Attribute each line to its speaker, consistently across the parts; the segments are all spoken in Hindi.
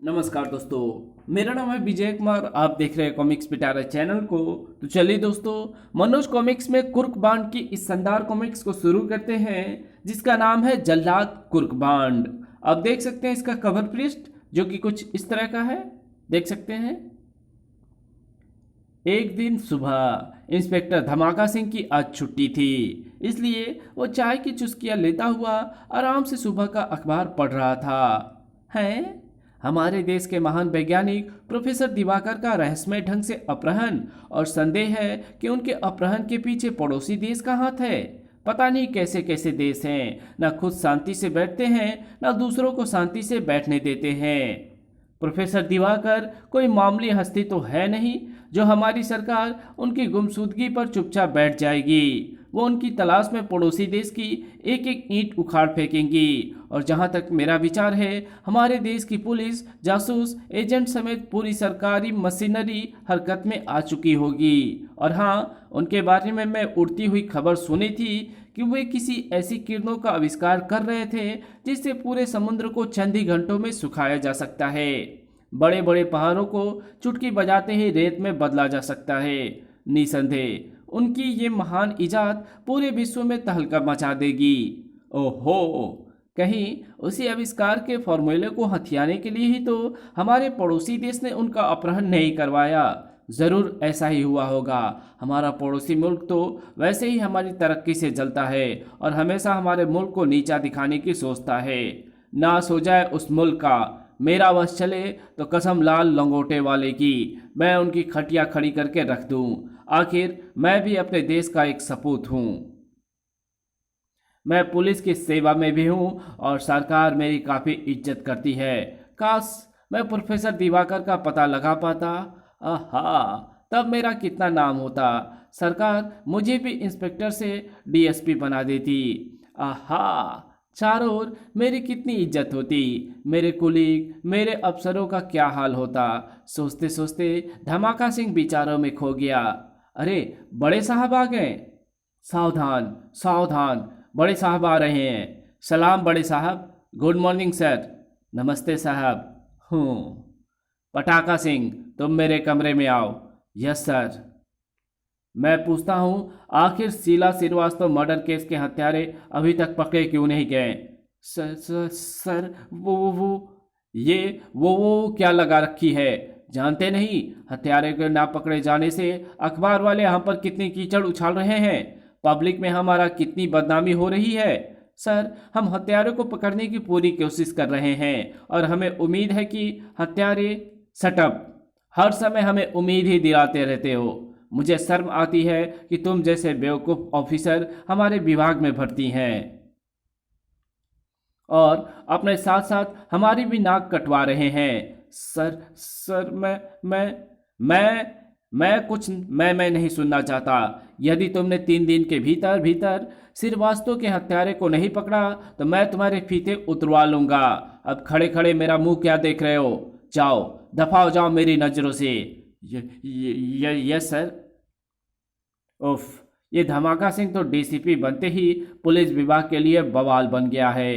Speaker 1: नमस्कार दोस्तों। मेरा नाम है विजय कुमार। आप देख रहे हैं कॉमिक्स पिटारा चैनल को। तो चलिए दोस्तों, मनोज कॉमिक्स में कुर्कबांड की इस शानदार कॉमिक्स को शुरू करते हैं, जिसका नाम है जल्लाद कुर्कबांड। आप देख सकते हैं इसका कवर पृष्ठ, जो कि कुछ इस तरह का है। देख सकते हैं। एक दिन सुबह इंस्पेक्टर धमाका सिंह की आज छुट्टी थी, इसलिए वो चाय की चुस्कियां लेता हुआ आराम से सुबह का अखबार पढ़ रहा था। हैं, हमारे देश के महान वैज्ञानिक प्रोफेसर दिवाकर का रहस्यमय ढंग से अपहरण, और संदेह है कि उनके अपहरण के पीछे पड़ोसी देश का हाथ है। पता नहीं कैसे कैसे देश हैं, न खुद शांति से बैठते हैं, न दूसरों को शांति से बैठने देते हैं। प्रोफेसर दिवाकर कोई मामूली हस्ती तो है नहीं, जो हमारी सरकार उनकी गुमशुदगी पर चुपचाप बैठ जाएगी। वो उनकी तलाश में पड़ोसी देश की एक एक ईंट उखाड़ फेंकेंगी। और जहां तक मेरा विचार है, हमारे देश की पुलिस, जासूस, एजेंट समेत पूरी सरकारी मशीनरी हरकत में आ चुकी होगी। और हाँ, उनके बारे में मैं उड़ती हुई खबर सुनी थी कि वे किसी ऐसी किरणों का आविष्कार कर रहे थे जिससे पूरे समुद्र को चंद ही घंटों में सुखाया जा सकता है। बड़े बड़े पहाड़ों को चुटकी बजाते ही रेत में बदला जा सकता है। निसंदेह उनकी ये महान इजाद पूरे विश्व में तहलका मचा देगी। ओहो, कहीं उसी आविष्कार के फॉर्मूले को हथियाने के लिए ही तो हमारे पड़ोसी देश ने उनका अपहरण नहीं करवाया। ज़रूर ऐसा ही हुआ होगा। हमारा पड़ोसी मुल्क तो वैसे ही हमारी तरक्की से जलता है और हमेशा हमारे मुल्क को नीचा दिखाने की सोचता है। नाश हो जाए उस मुल्क का। मेरा वश चले तो कसम लाल लंगोटे वाले की, मैं उनकी खटिया खड़ी करके रख दूं। आखिर मैं भी अपने देश का एक सपूत हूं। मैं पुलिस की सेवा में भी हूं और सरकार मेरी काफ़ी इज्जत करती है। काश मैं प्रोफेसर दिवाकर का पता लगा पाता। आहा, तब मेरा कितना नाम होता। सरकार मुझे भी इंस्पेक्टर से डीएसपी बना देती। आहा, चारों ओर मेरी कितनी इज्जत होती। मेरे कुलीग, मेरे अफसरों का क्या हाल होता। सोचते सोचते धमाका सिंह विचारों में खो गया। अरे, बड़े साहब आ गए। सावधान सावधान, बड़े साहब आ रहे हैं। सलाम बड़े साहब। Good morning sir. नमस्ते साहब। हूँ। पटाखा सिंह, तुम मेरे कमरे में आओ। Yes sir. मैं पूछता हूँ, आखिर शीला श्रीवास्तव मर्डर केस के हत्यारे अभी तक पकड़े क्यों नहीं गए? सर, ये वो क्या लगा रखी है? जानते नहीं, हत्यारे के ना पकड़े जाने से अखबार वाले हम पर कितनी कीचड़ उछाल रहे हैं। पब्लिक में हमारा कितनी बदनामी हो रही है। सर, हम हत्यारे को पकड़ने की पूरी कोशिश कर रहे हैं और हमें उम्मीद है कि हत्यारे सटअप। हर समय हमें उम्मीद ही दिलाते रहते हो। मुझे शर्म आती है कि तुम जैसे बेवकूफ़ ऑफिसर हमारे विभाग में भर्ती हैं और अपने साथ साथ हमारी भी नाक कटवा रहे हैं। सर, मैं कुछ मैं नहीं सुनना चाहता। यदि तुमने 3 दिन के भीतर भीतर श्रीवास्तव के हत्यारे को नहीं पकड़ा तो मैं तुम्हारे फीते उतरवा लूंगा। अब खड़े खड़े मेरा मुंह क्या देख रहे हो? जाओ, दफा हो जाओ मेरी नज़रों से। Yes sir. उफ, ये धमाका सिंह तो डीसीपी बनते ही पुलिस विभाग के लिए बवाल बन गया है।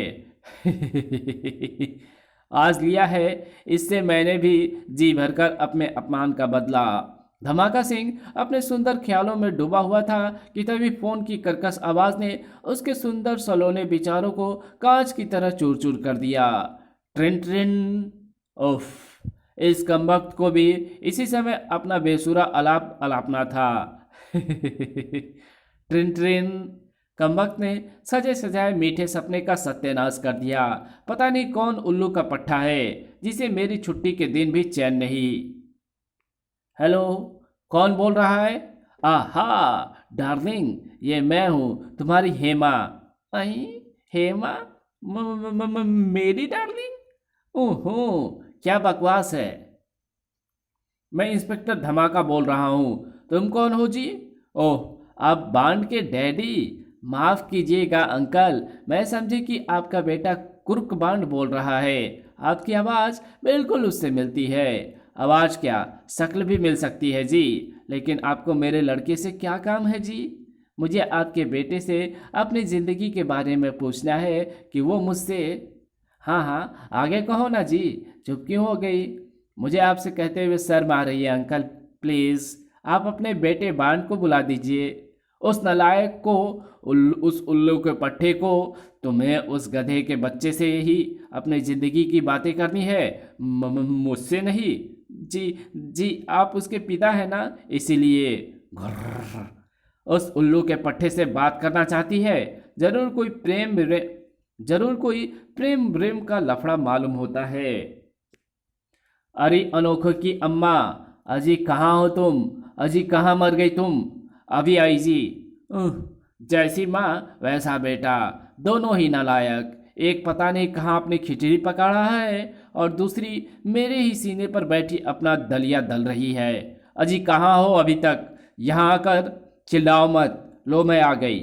Speaker 1: आज लिया है इससे मैंने भी जी भरकर अपने अपमान का बदला। धमाका सिंह अपने सुंदर ख्यालों में डूबा हुआ था कि तभी फोन की कर्कश आवाज ने उसके सुंदर सलोने विचारों को कांच की तरह चूर चूर कर दिया। ट्रिन ट्रिन। उफ, इस कमबख्त को भी इसी समय अपना बेसुरा अलाप अलापना था। ट्रिन ट्रिन। कमबख्त ने सजे सजाए मीठे सपने का सत्यानाश कर दिया। पता नहीं कौन उल्लू का पट्टा है जिसे मेरी छुट्टी के दिन भी चैन नहीं। हेलो, कौन बोल रहा है? आहा डार्लिंग, ये मैं हूँ, तुम्हारी हेमा। आई, हेमा? मेरी डार्लिंग? ओहो, क्या बकवास है। मैं इंस्पेक्टर धमाका बोल रहा हूँ। तुम कौन हो जी? ओह, आप बांड के डैडी। माफ़ कीजिएगा अंकल, मैं समझे कि आपका बेटा कुर्क बांड बोल रहा है। आपकी आवाज़ बिल्कुल उससे मिलती है। आवाज़ क्या, शक्ल भी मिल सकती है जी। लेकिन आपको मेरे लड़के से क्या काम है जी? मुझे आपके बेटे से अपनी ज़िंदगी के बारे में पूछना है कि वो मुझसे। हाँ हाँ, आगे कहो ना जी, चुप क्यों हो गई? मुझे आपसे कहते हुए शर्म आ रही है अंकल। प्लीज़ आप अपने बेटे बांड को बुला दीजिए। उस नालायक को, उस उल्लू के पट्टे को, तुम्हें उस गधे के बच्चे से ही अपनी ज़िंदगी की बातें करनी है, मुझसे नहीं। जी जी, आप उसके पिता हैं ना, इसीलिए। घुर्र। उस उल्लू के पट्टे से बात करना चाहती है। जरूर कोई जरूर कोई प्रेम प्रेम का लफड़ा मालूम होता है। अरे अनोखो की अम्मा, अजी कहाँ हो तुम? अजी कहाँ मर गई तुम? अभी आई जी। उह, जैसी माँ वैसा बेटा, दोनों ही नालायक। एक पता नहीं कहाँ अपनी खिचड़ी पका रहा है और दूसरी मेरे ही सीने पर बैठी अपना दलिया दल रही है। अजी कहाँ हो अभी तक? यहाँ आकर चिल्लाओ मत। लो मैं आ गई।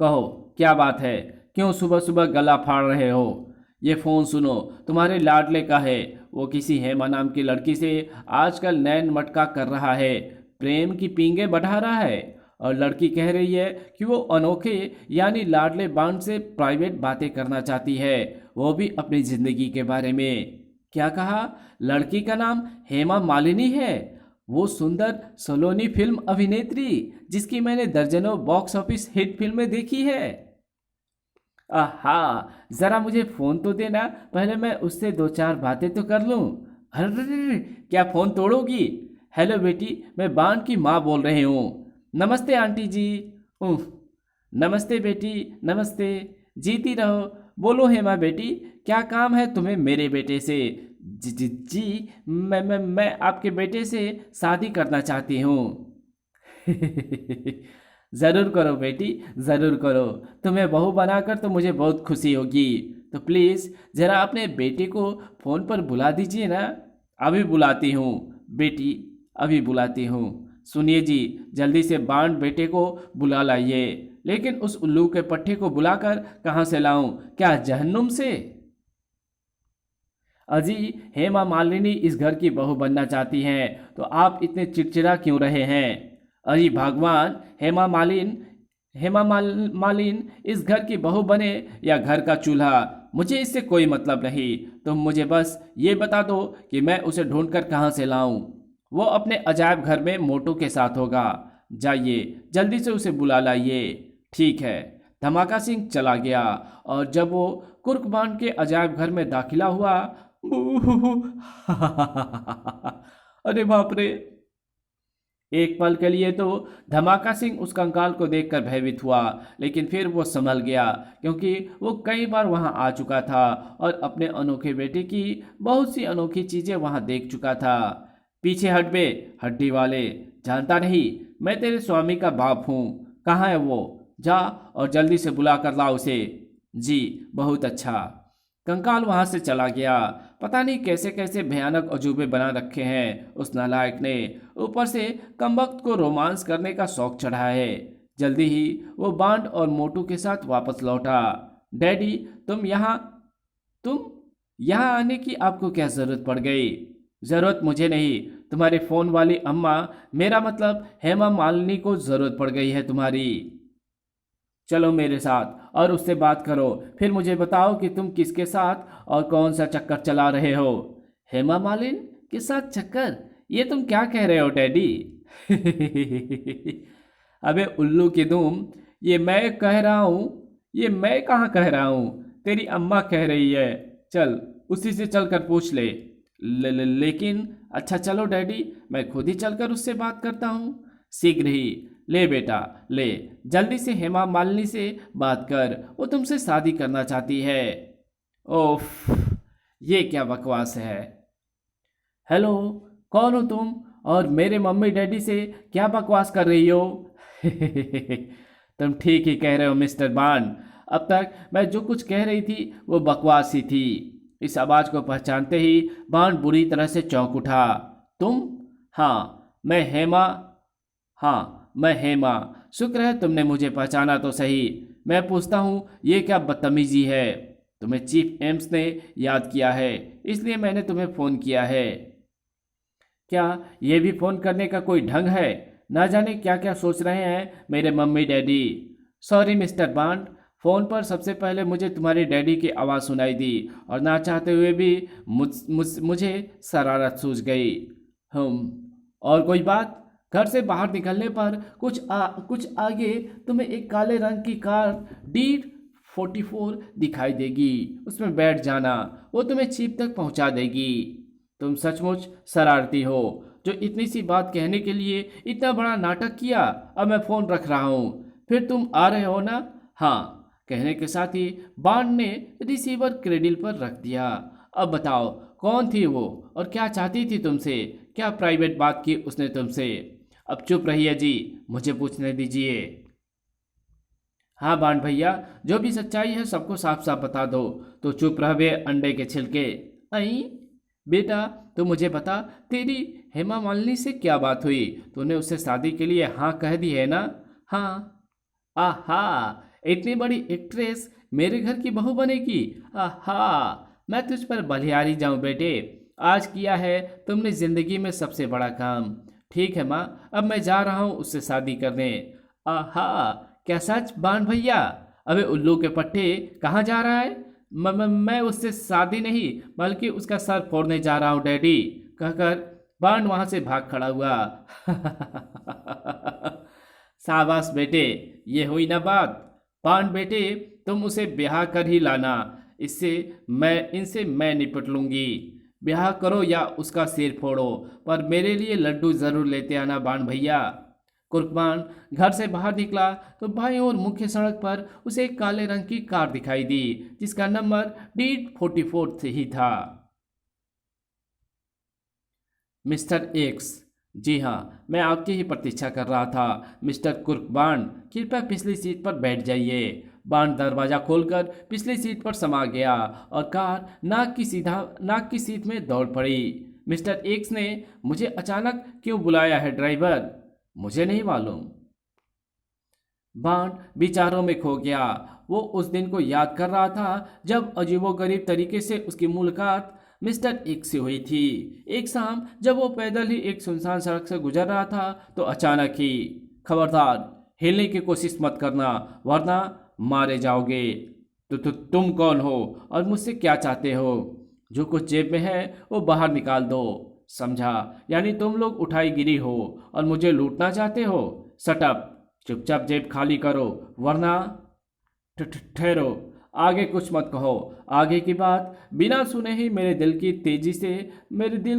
Speaker 1: कहो क्या बात है? क्यों सुबह सुबह गला फाड़ रहे हो? ये फ़ोन सुनो, तुम्हारे लाडले का है। वो किसी हेमा नाम की लड़की से आजकल नैन मटका कर रहा है, प्रेम की पींगे बढ़ा रहा है। और लड़की कह रही है कि वो अनोखे यानी लाडले बांड से प्राइवेट बातें करना चाहती है, वो भी अपनी ज़िंदगी के बारे में। क्या कहा? लड़की का नाम हेमा मालिनी है? वो सुंदर सलोनी फिल्म अभिनेत्री जिसकी मैंने दर्जनों बॉक्स ऑफिस हिट फिल्में देखी है। आहा, जरा मुझे फोन तो देना, पहले मैं उससे दो चार बातें तो कर लूं। अरे क्या फोन तोड़ोगी? हेलो बेटी, मैं बान की माँ बोल रही हूँ। नमस्ते आंटी जी। उफ, नमस्ते बेटी, नमस्ते। जीती रहो। बोलो हेमा बेटी, क्या काम है तुम्हें मेरे बेटे से? जी, मैं आपके बेटे से शादी करना चाहती हूँ। ज़रूर करो बेटी, ज़रूर करो। तुम्हें बहू बनाकर तो मुझे बहुत खुशी होगी। तो प्लीज़ ज़रा अपने बेटे को फ़ोन पर बुला दीजिए ना। अभी बुलाती हूँ बेटी, अभी बुलाती हूँ। सुनिए जी, जल्दी से बांड बेटे को बुला लाइए। लेकिन उस उल्लू के पट्टे को बुलाकर कहाँ से लाऊं? क्या जहन्नुम से? अजी, हेमा मालिनी इस घर की बहू बनना चाहती हैं, तो आप इतने चिड़चिड़ा क्यों रहे हैं? अजी भगवान, मालिन इस घर की बहू बने या घर का चूल्हा, मुझे इससे कोई मतलब नहीं। तुम मुझे बस ये बता दो कि मैं उसे ढूंढकर कहाँ से लाऊं। वो अपने अजायब घर में मोटू के साथ होगा। जाइए, जल्दी से उसे बुला लाइए। ठीक है। धमाका सिंह चला गया और जब वो कुर्कबान के अजायब घर में दाखिला हुआ, अरे बाप रे! एक पल के लिए तो धमाका सिंह उस कंकाल को देखकर भयभीत हुआ, लेकिन फिर वो संभल गया क्योंकि वो कई बार वहां आ चुका था और अपने अनोखे बेटे की बहुत सी अनोखी चीजें वहां देख चुका था। पीछे हट बे, हड्डी वाले, जानता नहीं मैं तेरे स्वामी का बाप हूँ। कहाँ है वो? जा और जल्दी से बुला कर ला उसे। जी, बहुत अच्छा। कंकाल वहां से चला गया। पता नहीं कैसे कैसे भयानक अजूबे बना रखे हैं उस नालायक ने। ऊपर से कमबख्त को रोमांस करने का शौक चढ़ा है। जल्दी ही वो बांड और मोटू के साथ वापस लौटा। डैडी, तुम यहाँ आने की आपको क्या जरूरत पड़ गई? जरूरत मुझे नहीं, तुम्हारी फोन वाली अम्मा, मेरा मतलब हेमा मालिनी को जरूरत पड़ गई है तुम्हारी। चलो मेरे साथ और उससे बात करो, फिर मुझे बताओ कि तुम किसके साथ और कौन सा चक्कर चला रहे हो। हेमा मालिन के साथ चक्कर? ये तुम क्या कह रहे हो डैडी? अबे उल्लू की दुम, ये मैं कह रहा हूँ? ये मैं कहाँ कह रहा हूँ, तेरी अम्मा कह रही है। चल, उसी से चलकर पूछ लेकिन अच्छा चलो डैडी, मैं खुद ही चलकर उससे बात करता हूँ शीघ्र ही। ले बेटा, ले, जल्दी से हेमा मालिनी से बात कर, वो तुमसे शादी करना चाहती है। ओफ, ये क्या बकवास है? हेलो, कौन हो तुम? और मेरे मम्मी डैडी से क्या बकवास कर रही हो? तुम ठीक ही कह रहे हो मिस्टर बान। अब तक मैं जो कुछ कह रही थी वो बकवास ही थी। इस आवाज़ को पहचानते ही बान बुरी तरह से चौंक उठा। तुम? हाँ, मैं हेमा। शुक्र है तुमने मुझे पहचाना तो सही। मैं पूछता हूँ, ये क्या बदतमीजी है? तुम्हें चीफ एम्स ने याद किया है, इसलिए मैंने तुम्हें फ़ोन किया है। क्या ये भी फ़ोन करने का कोई ढंग है? ना जाने क्या क्या सोच रहे हैं मेरे mummy daddy. Sorry mister bond, phone पर सबसे पहले मुझे तुम्हारे डैडी की आवाज़ सुनाई दी और ना चाहते हुए भी मुझे शरारत सूझ गई। और कोई बात? घर से बाहर निकलने पर कुछ आगे तुम्हें एक काले रंग की कार D44 दिखाई देगी। उसमें बैठ जाना, वो तुम्हें चीप तक पहुंचा देगी। तुम सचमुच शरारती हो, जो इतनी सी बात कहने के लिए इतना बड़ा नाटक किया। अब मैं फ़ोन रख रहा हूँ, फिर तुम आ रहे हो ना? हाँ, कहने के साथ ही बाण ने रिसीवर क्रेडिल पर रख दिया। अब बताओ, कौन थी वो और क्या चाहती थी तुमसे? क्या प्राइवेट बात की उसने तुमसे? अब चुप रहिए जी, मुझे पूछने दीजिए। हाँ बाण भैया, जो भी सच्चाई है सबको साफ साफ बता दो। तो चुप रह बे अंडे के छिलके। आई बेटा, तो मुझे बता, तेरी हेमा मालिनी से क्या बात हुई? तूने उससे शादी के लिए हाँ कह दी है ना? हाँ। आहा, इतनी बड़ी एक्ट्रेस मेरे घर की बहू बनेगी? आहा, मैं तुझ पर बलिहारी जाऊं बेटे। आज किया है तुमने जिंदगी में सबसे बड़ा काम। ठीक है माँ, अब मैं जा रहा हूँ उससे शादी करने। आहा, क्या सच बाण भैया? अबे उल्लू के पट्टे, कहाँ जा रहा है? मैं उससे शादी नहीं बल्कि उसका सर फोड़ने जा रहा हूँ डैडी, कहकर बाण वहां से भाग खड़ा हुआ। शाबाश बेटे, ये हुई ना बात। पान बेटे, तुम उसे ब्याह कर ही लाना। इनसे मैं निपट लूंगी। ब्याह करो या उसका सिर फोड़ो, पर मेरे लिए लड्डू जरूर लेते आना बाण भैया। कुर्बान घर से बाहर निकला तो बाईं ओर मुख्य सड़क पर उसे एक काले रंग की कार दिखाई दी, जिसका नंबर D44 से ही था। मिस्टर एक्स, जी हाँ, मैं आपकी ही प्रतीक्षा कर रहा था। मिस्टर कुर्कबान, कृपया पिछली सीट पर बैठ जाइए। बाण दरवाजा खोलकर पिछली सीट पर समा गया और कार नाक की सीट में दौड़ पड़ी। मिस्टर एक्स ने मुझे अचानक क्यों बुलाया है ड्राइवर? मुझे नहीं मालूम। बाण विचारों में खो गया। वो उस दिन को याद कर रहा था जब अजीबोगरीब तरीके से उसकी मुलाकात मिस्टर एक्स से हुई थी। एक शाम जब वो पैदल ही एक सुनसान सड़क से गुजर रहा था तो अचानक ही, खबरदार हिलने की कोशिश मत करना वरना मारे जाओगे। तो तुम कौन हो और मुझसे क्या चाहते हो? जो कुछ जेब में है वो बाहर निकाल दो, समझा? यानी तुम लोग उठाई गिरी हो और मुझे लूटना चाहते हो? सटअप, चुपचाप जेब खाली करो वरना ठहरो, आगे कुछ मत कहो। आगे की बात बिना सुने ही मेरे दिल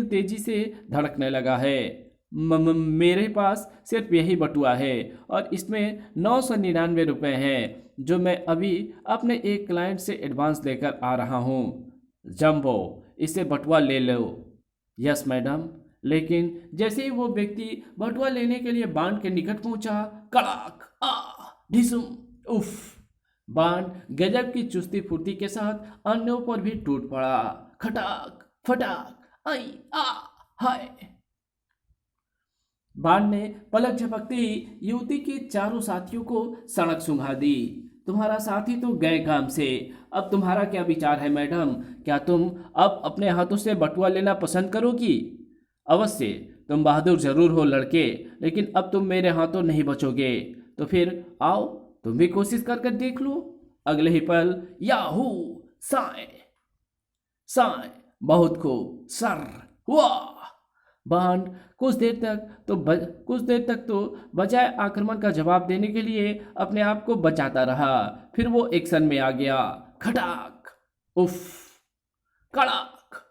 Speaker 1: तेजी से धड़कने लगा है। मेरे पास सिर्फ यही बटुआ है और इसमें 999 रुपये हैं जो मैं अभी अपने एक क्लाइंट से एडवांस लेकर आ रहा हूँ। जंबो, इसे बटुआ ले लो। Yes madam. लेकिन जैसे ही वो व्यक्ति बटुआ लेने के लिए बाण के निकट पहुंचा, कड़ाक, ढिसुम, उफ! बाण गजब की चुस्ती फुर्ती के साथ अन्यों पर भी टूट पड़ा। खटाक फटाक, आई आ हाय! बाण ने पलक झपकते ही युवती के चारों साथियों को सड़क सुंघा दी। तुम्हारा साथी तो गए काम से, अब तुम्हारा क्या विचार है मैडम? क्या तुम अब अपने हाथों से बटुआ लेना पसंद करोगी? अवश्य, तुम बहादुर जरूर हो लड़के, लेकिन अब तुम मेरे हाथों नहीं बचोगे। तो फिर आओ, तुम भी कोशिश करके देख लो। अगले ही पल, याहू! साए साए, बहुत खूब सर, वाह! बाण कुछ देर तक तो बजाय आक्रमण का जवाब देने के लिए अपने आप को बचाता रहा। फिर वो एक्शन में आ गया। खटाक, उफ! कड़ाक,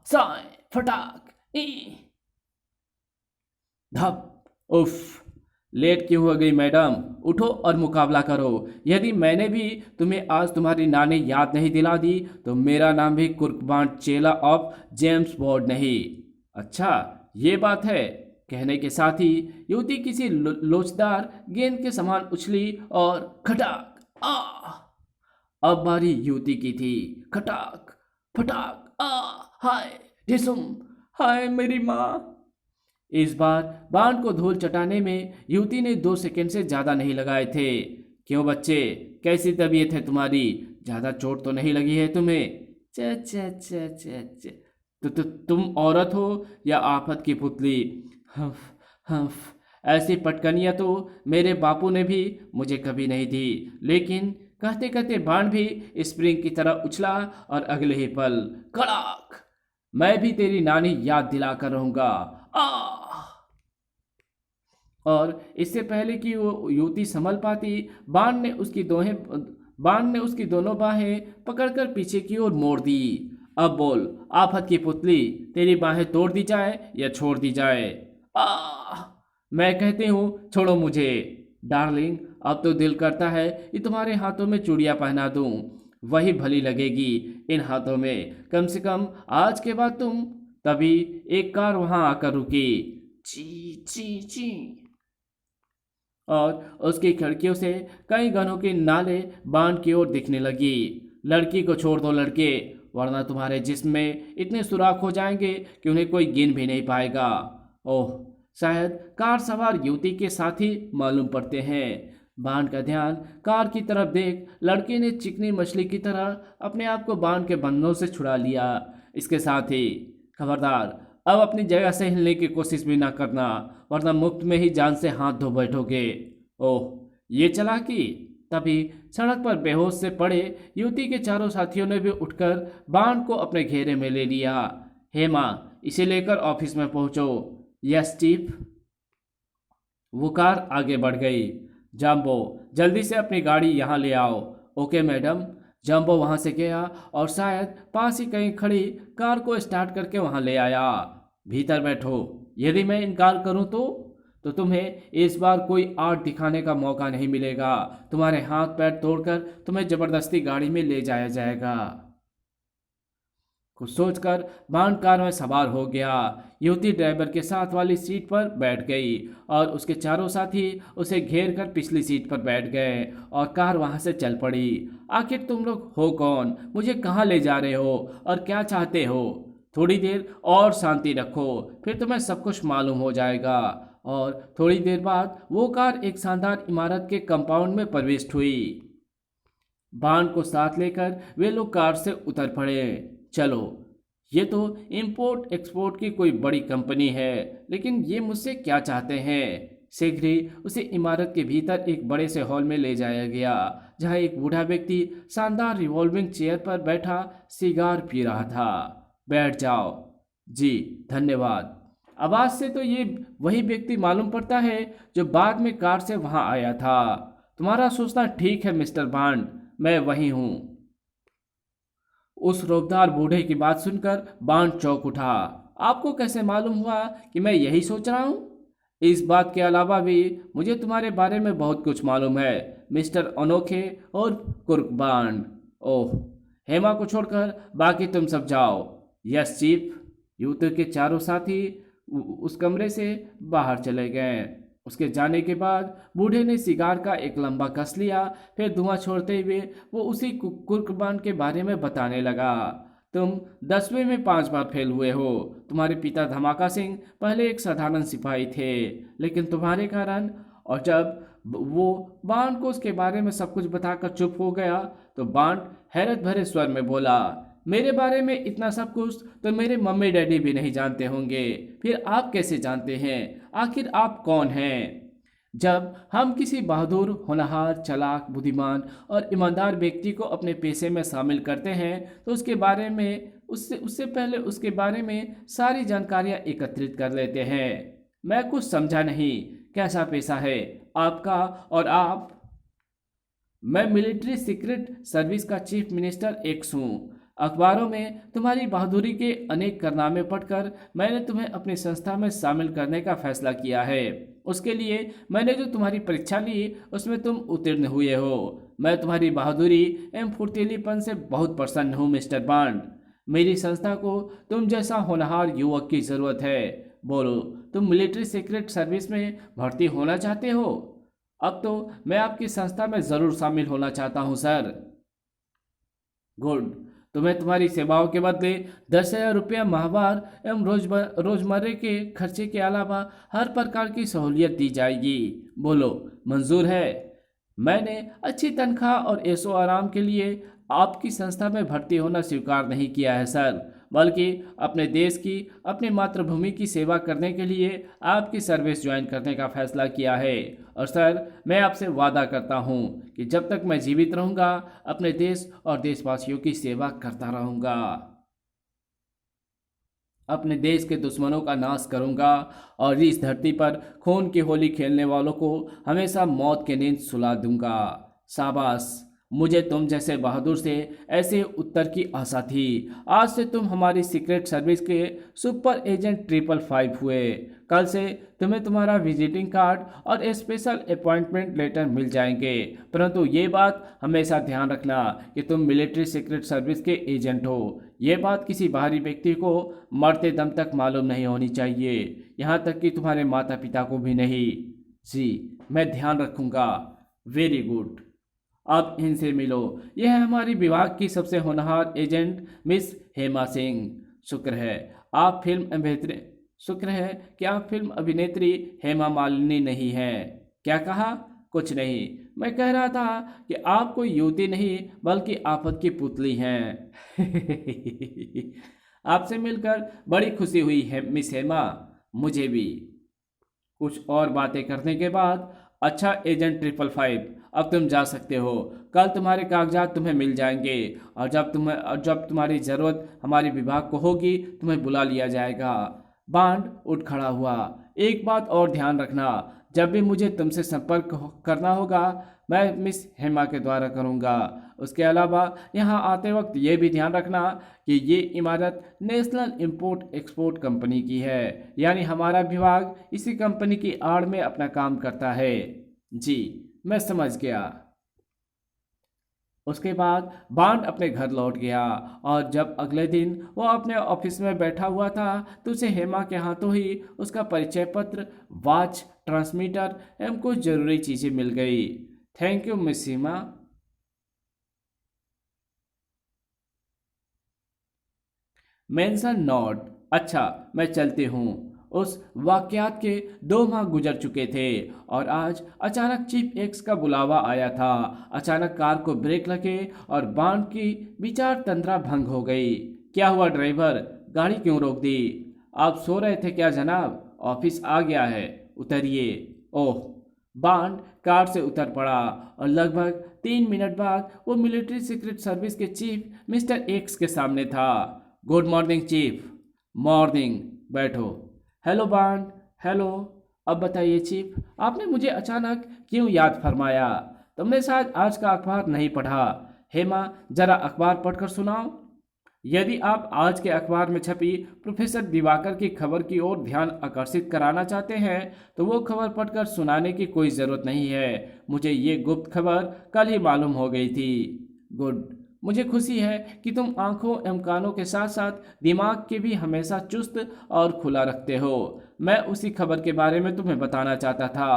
Speaker 1: साए, फटाक, ई! धप, उफ! लेट क्यों हो गई मैडम? उठो और मुकाबला करो। यदि मैंने भी तुम्हें आज तुम्हारी नानी याद नहीं दिला दी तो मेरा नाम भी कुर्कबान चेला ऑफ जेम्स बॉन्ड नहीं। अच्छा, ये बात है। कहने के साथ ही युवती किसी लोचदार गेंद के समान उछली और खटाक, अब बारी युवती की थी। खटाक फटाक, हाय ढिसुम, हाय मेरी माँ! इस बार बाण को धूल चटाने में युवती ने 2 सेकंड से ज्यादा नहीं लगाए थे। क्यों बच्चे, कैसी तबीयत है तुम्हारी? ज्यादा चोट तो नहीं लगी है तुम्हें? च च च च च तो तुम औरत हो या आफत की पुतली? हंफ हंफ, ऐसी पटकनियां तो मेरे बापू ने भी मुझे कभी नहीं दी, लेकिन कहते कहते बाण भी स्प्रिंग की तरह उछला और अगले ही पल कड़ाक, मैं भी तेरी नानी याद दिलाकर रहूंगा। आ और इससे पहले कि वो युवती संभल पाती, बाण ने उसकी दोनों बाहें पकड़कर पीछे की ओर मोड़ दी। अब बोल आफत की पुतली, तेरी बाहें तोड़ दी जाए या छोड़ दी जाए? आ मैं कहती हूँ छोड़ो मुझे। डार्लिंग, अब तो दिल करता है कि तुम्हारे हाथों में चूड़ियां पहना दूं, वही भली लगेगी इन हाथों में। कम से कम आज के बाद तुम। तभी एक कार वहां आकर रुकी। ची ची ची और उसकी खिड़कियों से कई गनों के नाले बाण की ओर दिखने लगी। लड़की को छोड़ दो लड़के, वरना तुम्हारे जिस्म में इतने सुराख हो जाएंगे कि उन्हें कोई गिन भी नहीं पाएगा। ओह, शायद कार सवार युवती के साथी मालूम पड़ते हैं। बाण का ध्यान कार की तरफ देख लड़के ने चिकनी मछली की तरह अपने आप को बाण के बंधनों से छुड़ा लिया। इसके साथ ही खबरदार, अब अपनी जगह से हिलने की कोशिश भी ना करना, वरना मुफ्त में ही जान से हाथ धो बैठोगे। ओह, ये चालाकी। तभी सड़क पर बेहोश से पड़े युवती के चारों साथियों ने भी उठकर बाण को अपने घेरे में ले लिया। हेमा, इसे लेकर ऑफिस में पहुंचो। Yes chief. वो कार आगे बढ़ गई। जंबो, जल्दी से अपनी गाड़ी यहाँ ले आओ। Okay madam. जंबो वहां से गया और शायद पास ही कहीं खड़ी कार को स्टार्ट करके वहां ले आया। भीतर बैठो। यदि मैं इनकार करूं तो तुम्हें इस बार कोई आर्ट दिखाने का मौका नहीं मिलेगा। तुम्हारे हाथ पैर तोड़कर तुम्हें जबरदस्ती गाड़ी में ले जाया जाएगा। कुछ सोचकर बाण कार में सवार हो गया। युवती ड्राइवर के साथ वाली सीट पर बैठ गई और उसके चारों साथी उसे घेर कर पिछली सीट पर बैठ गए और कार वहां से चल पड़ी। आखिर तुम लोग हो कौन? मुझे कहाँ ले जा रहे हो और क्या चाहते हो? थोड़ी देर और शांति रखो, फिर तुम्हें सब कुछ मालूम हो जाएगा। और थोड़ी देर बाद वो कार एक शानदार इमारत के कंपाउंड में प्रविष्ट हुई। बाण को साथ लेकर वे लोग कार से उतर पड़े। चलो, ये तो इंपोर्ट एक्सपोर्ट की कोई बड़ी कंपनी है, लेकिन ये मुझसे क्या चाहते हैं? शीघ्र ही उसे इमारत के भीतर एक बड़े से हॉल में ले जाया गया, जहां एक बूढ़ा व्यक्ति शानदार रिवॉल्विंग चेयर पर बैठा सिगार पी रहा था। बैठ जाओ। जी धन्यवाद। आवाज से तो ये वही व्यक्ति मालूम पड़ता है जो बाद में कार से वहां आया था। तुम्हारा सोचना ठीक है मिस्टर बांड, मैं वही हूं। उस रौबदार बूढ़े की बात सुनकर बांड चौंक उठा। आपको कैसे मालूम हुआ कि मैं यही सोच रहा हूं? इस बात के अलावा भी मुझे तुम्हारे बारे में बहुत कुछ मालूम है मिस्टर अनोखे और कुर्बान। ओह, हेमा को छोड़कर बाकी तुम सब जाओ। Yes chief. युवती के चारों साथी उस कमरे से बाहर चले गए। उसके जाने के बाद बूढ़े ने सिगार का एक लंबा कस लिया, फिर धुआं छोड़ते हुए वो उसी कुर्बान के बारे में बताने लगा। तुम 10वीं में 5 बार फेल हुए हो। तुम्हारे पिता धमाका सिंह पहले एक साधारण सिपाही थे, लेकिन तुम्हारे कारण, और जब वो बांड को उसके बारे में सब कुछ बताकर चुप हो गया तो बांड हैरत भरे स्वर में बोला, मेरे बारे में इतना सब कुछ तो मेरे मम्मी डैडी भी नहीं जानते होंगे, फिर आप कैसे जानते हैं? आखिर आप कौन हैं? जब हम किसी बहादुर, होनहार, चालाक, बुद्धिमान और ईमानदार व्यक्ति को अपने पेशे में शामिल करते हैं तो उसके बारे में उससे पहले उसके बारे में सारी जानकारियां एकत्रित कर लेते हैं। मैं कुछ समझा नहीं, कैसा पेशा है आपका? और आप? मैं मिलिट्री सीक्रेट सर्विस का चीफ मिनिस्टर एक्स हूँ। अखबारों में तुम्हारी बहादुरी के अनेक कारनामे पढ़कर मैंने तुम्हें अपनी संस्था में शामिल करने का फैसला किया है। उसके लिए मैंने जो तुम्हारी परीक्षा ली उसमें तुम उत्तीर्ण हुए हो। मैं तुम्हारी बहादुरी एवं फुर्तीलीपन से बहुत प्रसन्न हूँ मिस्टर बांड। मेरी संस्था को तुम जैसा होनहार युवक की ज़रूरत है। बोलो, तुम मिलिट्री सीक्रेट सर्विस में भर्ती होना चाहते हो? अब तो मैं आपकी संस्था में ज़रूर शामिल होना चाहता हूँ सर। गुड। तुम्हें तुम्हारी सेवाओं के बदले 10,000 रुपया माहवार एवं रोजमर्रे के खर्चे के अलावा हर प्रकार की सहूलियत दी जाएगी। बोलो, मंजूर है? मैंने अच्छी तनख्वाह और ऐशो आराम के लिए आपकी संस्था में भर्ती होना स्वीकार नहीं किया है सर। बल्कि अपने देश की, अपनी मातृभूमि की सेवा करने के लिए आपकी सर्विस ज्वाइन करने का फैसला किया है। और सर, मैं आपसे वादा करता हूँ कि जब तक मैं जीवित रहूँगा अपने देश और देशवासियों की सेवा करता रहूँगा। अपने देश के दुश्मनों का नाश करूंगा और इस धरती पर खून की होली खेलने वालों को हमेशा मौत की नींद सुला दूंगा। शाबाश, मुझे तुम जैसे बहादुर से ऐसे उत्तर की आशा थी। आज से तुम हमारी सीक्रेट सर्विस के सुपर एजेंट 555 हुए। कल से तुम्हें तुम्हारा विजिटिंग कार्ड और स्पेशल अपॉइंटमेंट लेटर मिल जाएंगे। परंतु ये बात हमेशा ध्यान रखना कि तुम मिलिट्री सीक्रेट सर्विस के एजेंट हो। ये बात किसी बाहरी व्यक्ति को मरते दम तक मालूम नहीं होनी चाहिए, यहाँ तक कि तुम्हारे माता पिता को भी नहीं। जी, मैं ध्यान रखूंगा। Very good. अब इनसे मिलो। यह है हमारी विभाग की सबसे होनहार एजेंट मिस हेमा सिंह। शुक्र है आप फिल्म अभिनेत्री शुक्र है कि आप फिल्म अभिनेत्री हेमा मालिनी नहीं हैं। क्या कहा? कुछ नहीं, मैं कह रहा था कि आप कोई युवती नहीं बल्कि आफत की पुतली हैं। आपसे मिलकर बड़ी खुशी हुई है मिस हेमा। मुझे भी। कुछ और बातें करने के बाद, अच्छा एजेंट 555, अब तुम जा सकते हो। कल तुम्हारे कागजात तुम्हें मिल जाएंगे और जब तुम्हारी ज़रूरत हमारे विभाग को होगी तुम्हें बुला लिया जाएगा। बांड उठ खड़ा हुआ। एक बात और ध्यान रखना, जब भी मुझे तुमसे संपर्क करना होगा मैं मिस हेमा के द्वारा करूंगा। उसके अलावा यहाँ आते वक्त ये भी ध्यान रखना कि ये इमारत नेशनल इंपोर्ट एक्सपोर्ट कंपनी की है, यानी हमारा विभाग इसी कंपनी की आड़ में अपना काम करता है। जी, मैं समझ गया। उसके बाद बांड अपने घर लौट गया और जब अगले दिन वो अपने ऑफिस में बैठा हुआ था तो उसे हेमा के हाथों ही उसका परिचय पत्र, वॉच, ट्रांसमीटर एवं कुछ जरूरी चीजें मिल गई। Thank you miss Hema. Mention note. अच्छा, मैं चलती हूँ। उस वाकयात के 2 माह गुजर चुके थे और आज अचानक चीफ एक्स का बुलावा आया था। अचानक कार को ब्रेक लगे और बांड की विचार तंद्रा भंग हो गई। क्या हुआ ड्राइवर, गाड़ी क्यों रोक दी? आप सो रहे थे क्या जनाब? ऑफिस आ गया है, उतरिए। ओह। बांड कार से उतर पड़ा और लगभग 3 मिनट बाद वो मिलिट्री सीक्रेट सर्विस के चीफ मिस्टर एक्स के सामने था। Good morning chief. मॉर्निंग, बैठो। Hello bond. हेलो। अब बताइए चीफ, आपने मुझे अचानक क्यों याद फरमाया? तुमने शायद आज का अखबार नहीं पढ़ा। हेमा, जरा अखबार पढ़कर सुनाओ। यदि आप आज के अखबार में छपी प्रोफेसर दिवाकर की खबर की ओर ध्यान आकर्षित कराना चाहते हैं तो वो खबर पढ़कर सुनाने की कोई ज़रूरत नहीं है। मुझे ये गुप्त खबर कल ही मालूम हो गई थी। गुड। मुझे खुशी है कि तुम आंखों एवं कानों के साथ साथ दिमाग के भी हमेशा चुस्त और खुला रखते हो। मैं उसी खबर के बारे में तुम्हें बताना चाहता था।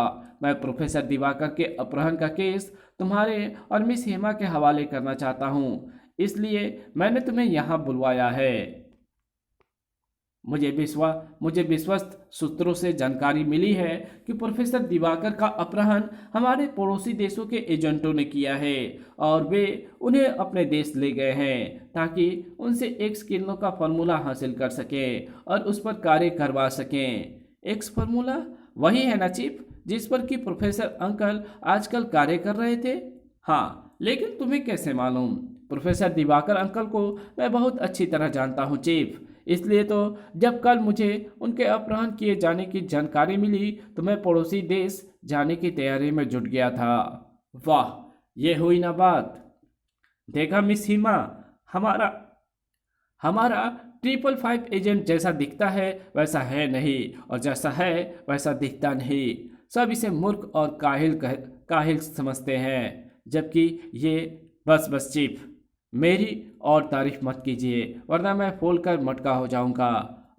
Speaker 1: मैं प्रोफेसर दिवाकर के अपहरण का केस तुम्हारे और मिस हेमा के हवाले करना चाहता हूँ, इसलिए मैंने तुम्हें यहाँ बुलवाया है। मुझे विश्वस्त सूत्रों से जानकारी मिली है कि प्रोफेसर दिवाकर का अपहरण हमारे पड़ोसी देशों के एजेंटों ने किया है और वे उन्हें अपने देश ले गए हैं ताकि उनसे एक्स किरणों का फॉर्मूला हासिल कर सकें और उस पर कार्य करवा सकें। एक्स फार्मूला वही है ना चीफ, जिस पर कि प्रोफेसर अंकल आजकल कार्य कर रहे थे? हाँ, लेकिन तुम्हें कैसे मालूम? प्रोफेसर दिवाकर अंकल को मैं बहुत अच्छी तरह जानता हूँ चीफ, इसलिए तो जब कल मुझे उनके अपहरण किए जाने की जानकारी मिली तो मैं पड़ोसी देश जाने की तैयारी में जुट गया था। वाह, ये हुई ना बात। देखा मिस हिमा, हमारा हमारा 555 एजेंट जैसा दिखता है वैसा है नहीं और जैसा है वैसा दिखता नहीं। सब इसे मूर्ख और काहिल समझते हैं, जबकि ये बस बस चीफ, मेरी और तारीफ मत कीजिए वरना मैं फूल कर मटका हो जाऊंगा।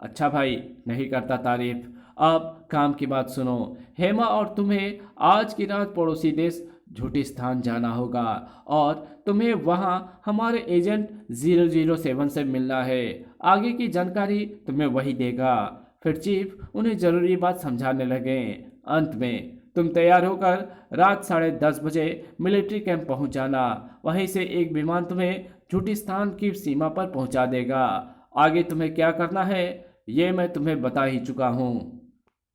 Speaker 1: अच्छा भाई, नहीं करता तारीफ। अब काम की बात सुनो। हेमा और तुम्हें आज की रात पड़ोसी देश झूठिस्तान जाना होगा और तुम्हें वहां हमारे एजेंट 007 से मिलना है। आगे की जानकारी तुम्हें वही देगा। फिर चीफ उन्हें जरूरी बात समझाने लगे। अंत में तुम तैयार होकर रात 10:30 बजे मिलिट्री कैंप पहुंच जाना। वहीं से एक विमान तुम्हें झूठिस्तान की सीमा पर पहुंचा देगा आगे तुम्हें क्या करना है ये मैं तुम्हें बता ही चुका हूँ।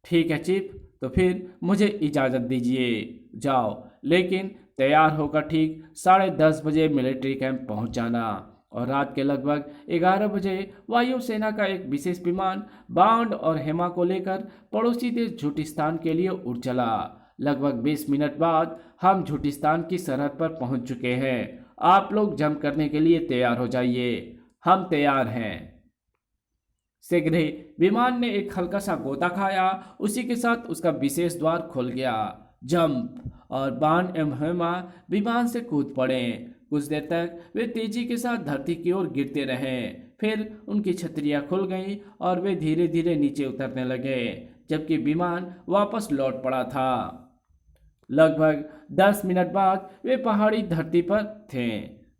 Speaker 1: ठीक है चीफ, तो फिर मुझे इजाज़त दीजिए, जाओ, लेकिन तैयार होकर ठीक 10:30 बजे मिलिट्री कैंप पहुंच जाना। और रात के लगभग 11 बजे वायुसेना का एक विशेष विमान बांड और हेमा को लेकर पड़ोसी देश झूठिस्तान के लिए उड़ चला। लगभग 20 मिनट बाद हम झूठिस्तान की सरहद पर पहुंच चुके हैं। आप लोग जंप करने के लिए तैयार हो जाइए। हम तैयार हैं। शीघ्र ही विमान ने एक हल्का सा गोता खाया, उसी के साथ उसका विशेष द्वार खुल गया। जंप, और बाण एवं हेमा विमान से कूद पड़े। कुछ देर तक वे तेजी के साथ धरती की ओर गिरते रहे। फिर उनकी छतरियां खुल गईं और वे धीरे धीरे नीचे उतरने लगे, जबकि विमान वापस लौट पड़ा था। लगभग 10 मिनट बाद वे पहाड़ी धरती पर थे।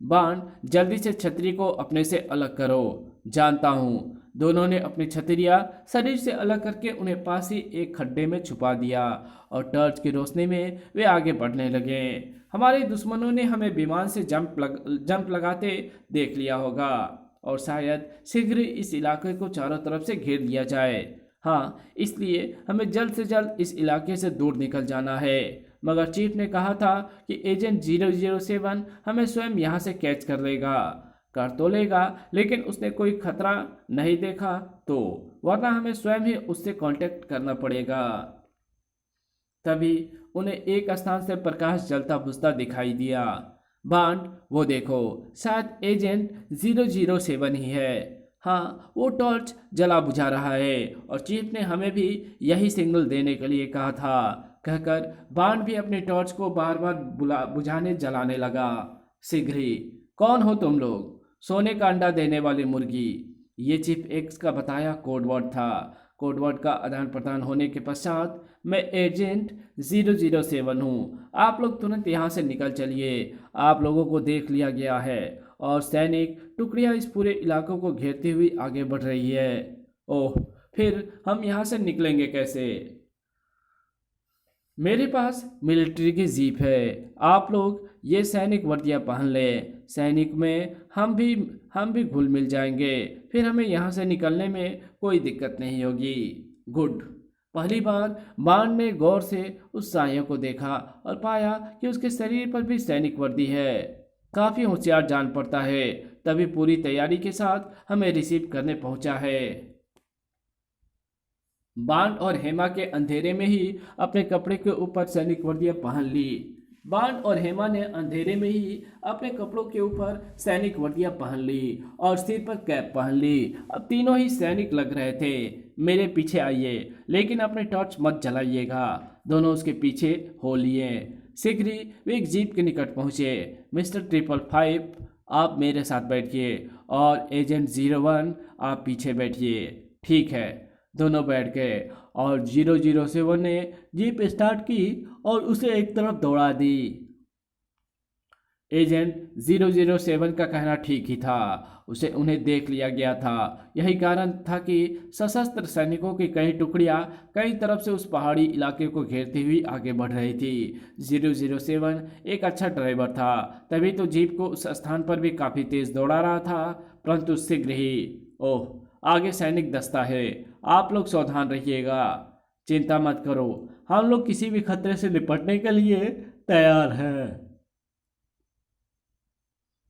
Speaker 1: बाण, जल्दी से छतरी को अपने से अलग करो। जानता हूँ। दोनों ने अपनी छतरियां शरीर से अलग करके उन्हें पास ही एक खड्डे में छुपा दिया और टॉर्च की रोशनी में वे आगे बढ़ने लगे। हमारे दुश्मनों ने हमें विमान से जंप लगाते देख लिया होगा और शायद शीघ्र इस इलाके को चारों तरफ से घेर लिया जाए। हाँ, इसलिए हमें जल्द से जल्द इस इलाके से दूर निकल जाना है। मगर चीफ ने कहा था कि एजेंट 007 हमें स्वयं यहाँ से कैच कर लेगा। कर तो लेगा, लेकिन उसने कोई खतरा नहीं देखा तो, वरना हमें स्वयं ही उससे कांटेक्ट करना पड़ेगा। तभी उन्हें एक स्थान से प्रकाश जलता बुझता दिखाई दिया। बांड, वो देखो, शायद एजेंट 007 ही है। हाँ, वो टॉर्च जला बुझा रहा है और चीफ ने हमें भी यही सिग्नल देने के लिए कहा था। कहकर बांड भी अपनी टॉर्च को बार बार बुझाने जलाने लगा। शीघ्र ही, कौन हो तुम लोग? सोने का अंडा देने वाली मुर्गी, ये चीफ एक्स का बताया कोडवर्ड था। कोडवर्ड का आदान प्रदान होने के पश्चात मैं एजेंट 007 हूँ। आप लोग तुरंत यहाँ से निकल चलिए। आप लोगों को देख लिया गया है और सैनिक टुकड़ियाँ इस पूरे इलाकों को घेरती हुई आगे बढ़ रही है। ओह, फिर हम यहाँ से निकलेंगे कैसे? मेरे पास मिलिट्री की जीप है। आप लोग ये सैनिक वर्दियाँ पहन लें। सैनिक में हम भी घुल मिल जाएंगे। फिर हमें यहाँ से निकलने में कोई दिक्कत नहीं होगी। गुड। पहली बार बाण ने गौर से उस साया को देखा और पाया कि उसके शरीर पर भी सैनिक वर्दी है। काफ़ी होशियार जान पड़ता है। तभी पूरी तैयारी के साथ हमें रिसीव करने पहुंचा है। बाण और हेमा के अंधेरे में ही अपने कपड़े के ऊपर सैनिक वर्दियां पहन ली। बाण और हेमा ने अंधेरे में ही अपने कपड़ों के ऊपर सैनिक वर्दियां पहन ली और सिर पर कैप पहन ली। अब तीनों ही सैनिक लग रहे थे। मेरे पीछे आइए, लेकिन अपने टॉर्च मत जलाइएगा। दोनों उसके पीछे हो लिए। शीघ्र ही वे एक जीप के निकट पहुंचे। मिस्टर 555, आप मेरे साथ बैठिए और एजेंट 01 आप पीछे बैठिए। ठीक है। दोनों बैठ गए और 007 ने जीप स्टार्ट की और उसे एक तरफ दौड़ा दी। एजेंट 007 का कहना ठीक ही था। उन्हें देख लिया गया था। यही कारण था कि सशस्त्र सैनिकों की कई टुकड़ियां कई तरफ से उस पहाड़ी इलाके को घेरती हुई आगे बढ़ रही थी। 007 एक अच्छा ड्राइवर था, तभी तो जीप को उस स्थान पर भी काफ़ी तेज दौड़ा रहा था। परंतु शीघ्र ही, ओह, आगे सैनिक दस्ता है। आप लोग सावधान रहिएगा। चिंता मत करो, हम लोग किसी भी खतरे से निपटने के लिए तैयार हैं।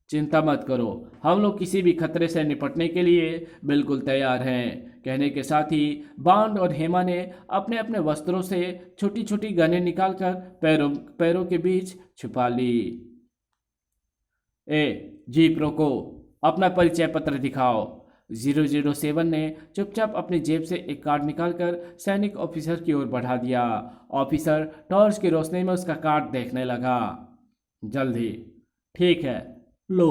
Speaker 1: चिंता मत करो, हम लोग किसी भी खतरे से निपटने के लिए बिल्कुल तैयार हैं। कहने के साथ ही बांड और हेमा ने अपने अपने वस्त्रों से छोटी छोटी गनें निकालकर पैरों के बीच छुपा ली। ए, जीप रोको, अपना परिचय पत्र दिखाओ। 007 ने चुपचाप अपनी जेब से एक कार्ड निकालकर सैनिक ऑफिसर की ओर बढ़ा दिया। ऑफिसर टॉर्च की रोशनी में उसका कार्ड देखने लगा। जल्दी। ठीक है, लो।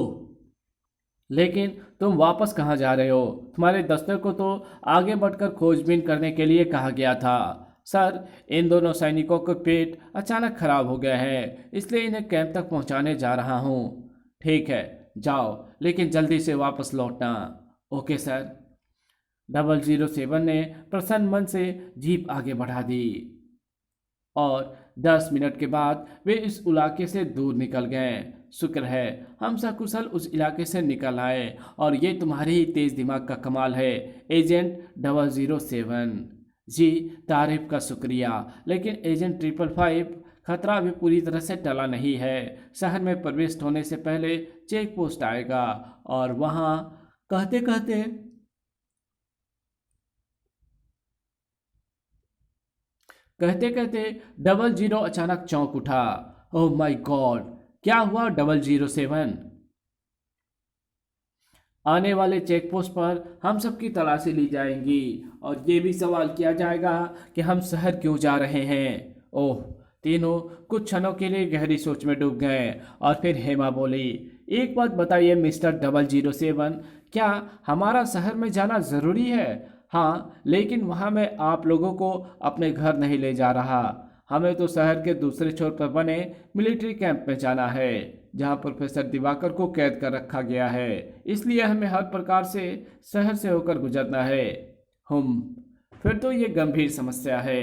Speaker 1: लेकिन तुम वापस कहाँ जा रहे हो? तुम्हारे दस्ते को तो आगे बढ़कर खोजबीन करने के लिए कहा गया था। सर, इन दोनों सैनिकों के पेट अचानक खराब हो गए हैं, इसलिए इन्हें कैंप तक पहुंचाने जा रहा हूँ। ठीक है, जाओ, लेकिन जल्दी से वापस लौटना। Okay sir. 007 ने प्रसन्न मन से जीप आगे बढ़ा दी और 10 मिनट के बाद वे इस इलाके से दूर निकल गए। शुक्र है हम सकुशल उस इलाके से निकल आए, और ये तुम्हारे ही तेज दिमाग का कमाल है एजेंट 007। जी, तारीफ का शुक्रिया, लेकिन एजेंट 555, खतरा अभी पूरी तरह से टला नहीं है। शहर में प्रवेश होने से पहले चेक पोस्ट आएगा, और वहाँ कहते कहते कहते कहते 00 अचानक चौंक उठा। ओह माय गॉड, क्या हुआ 007? आने वाले चेक पोस्ट पर हम सबकी तलाशी ली जाएंगी, और ये भी सवाल किया जाएगा कि हम शहर क्यों जा रहे हैं। ओह, तीनों कुछ क्षणों के लिए गहरी सोच में डूब गए, और फिर हेमा बोली, एक बात बताइए मिस्टर 007, क्या हमारा शहर में जाना ज़रूरी है? हाँ, लेकिन वहाँ मैं आप लोगों को अपने घर नहीं ले जा रहा। हमें तो शहर के दूसरे छोर पर बने मिलिट्री कैंप में जाना है, जहाँ प्रोफेसर दिवाकर को कैद कर रखा गया है। इसलिए हमें हर प्रकार से शहर से होकर गुजरना है। हम फिर तो ये गंभीर समस्या है।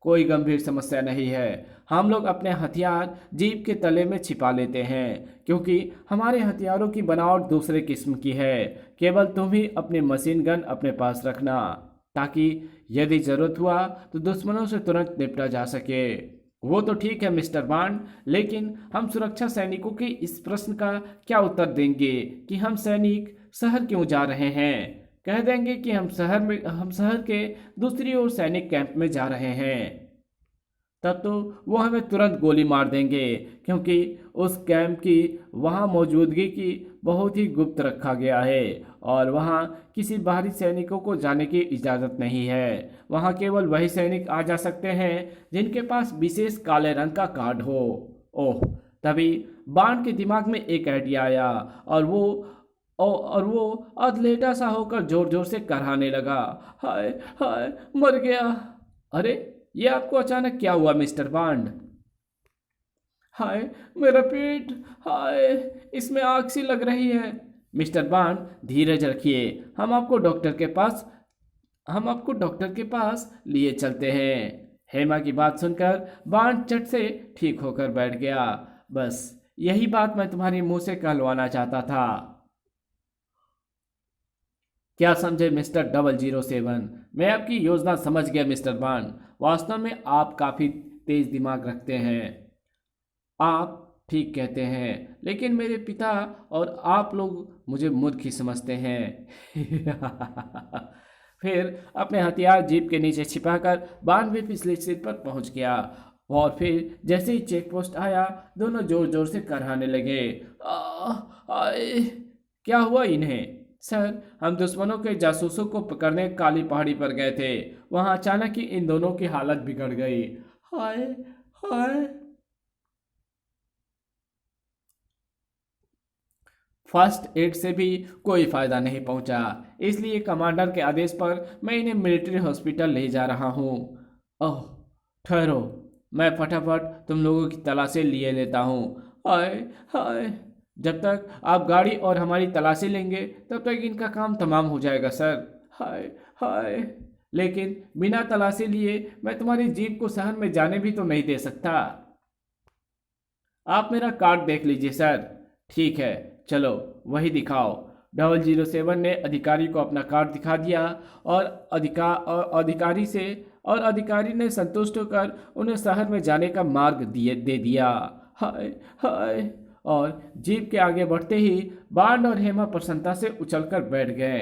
Speaker 1: कोई गंभीर समस्या नहीं है। हम लोग अपने हथियार जीप के तले में छिपा लेते हैं, क्योंकि हमारे हथियारों की बनावट दूसरे किस्म की है। केवल तुम ही अपनी मशीन गन अपने पास रखना, ताकि यदि ज़रूरत हुआ तो दुश्मनों से तुरंत निपटा जा सके। वो तो ठीक है मिस्टर बॉन्ड, लेकिन हम सुरक्षा सैनिकों के इस प्रश्न का क्या उत्तर देंगे कि हम सैनिक शहर क्यों जा रहे हैं? कह देंगे कि हम शहर के दूसरी ओर सैनिक कैंप में जा रहे हैं। तब तो वो हमें तुरंत गोली मार देंगे, क्योंकि उस कैंप की वहाँ मौजूदगी की बहुत ही गुप्त रखा गया है, और वहाँ किसी बाहरी सैनिकों को जाने की इजाज़त नहीं है। वहाँ केवल वही सैनिक आ जा सकते हैं जिनके पास विशेष काले रंग का कार्ड हो। ओह, तभी बाण के दिमाग में एक आइडिया आया, और वो अधलेटा सा होकर जोर जोर से कराहने लगा। हाय हाय, मर गया। अरे, ये आपको अचानक क्या हुआ मिस्टर बॉन्ड? हाय, मेरा पेट, हाय, इसमें आग सी लग रही है। मिस्टर बॉन्ड, धीरज रखिए, हम आपको डॉक्टर के पास लिए चलते हैं। हेमा की बात सुनकर बॉन्ड चट से ठीक होकर बैठ गया। बस यही बात मैं तुम्हारे मुंह से कहलवाना चाहता था। क्या समझे मिस्टर 007? मैं आपकी योजना समझ गया मिस्टर बॉन्ड। वास्तव में आप काफ़ी तेज दिमाग रखते हैं। आप ठीक कहते हैं, लेकिन मेरे पिता और आप लोग मुझे मूर्ख ही समझते हैं। फिर अपने हथियार जीप के नीचे छिपाकर बॉन्ड भी पिछली सीट पर पहुंच गया, और फिर जैसे ही चेक पोस्ट आया, दोनों जोर जोर से कराहने लगे। आए, क्या हुआ इन्हें? सर, हम दुश्मनों के जासूसों को पकड़ने काली पहाड़ी पर गए थे। वहां अचानक ही इन दोनों की हालत बिगड़ गई। हाय हाय। फर्स्ट एड से भी कोई फायदा नहीं पहुंचा, इसलिए कमांडर के आदेश पर मैं इन्हें मिलिट्री हॉस्पिटल ले जा रहा हूं। ओह, ठहरो, मैं फटाफट तुम लोगों की तलाशी लिए लेता हूं। हाय हाय। जब तक आप गाड़ी और हमारी तलाशी लेंगे, तब तक इनका काम तमाम हो जाएगा सर। हाय हाय, लेकिन बिना तलाशी लिए मैं तुम्हारी जीप को शहर में जाने भी तो नहीं दे सकता। आप मेरा कार्ड देख लीजिए सर। ठीक है, चलो वही दिखाओ। 007 ने अधिकारी को अपना कार्ड दिखा दिया, और अधिकारी ने संतुष्ट होकर उन्हें शहर में जाने का मार्ग दे दिया। हाय हाय। और जीप के आगे बढ़ते ही बांड और हेमा प्रसन्नता से उछलकर बैठ गए।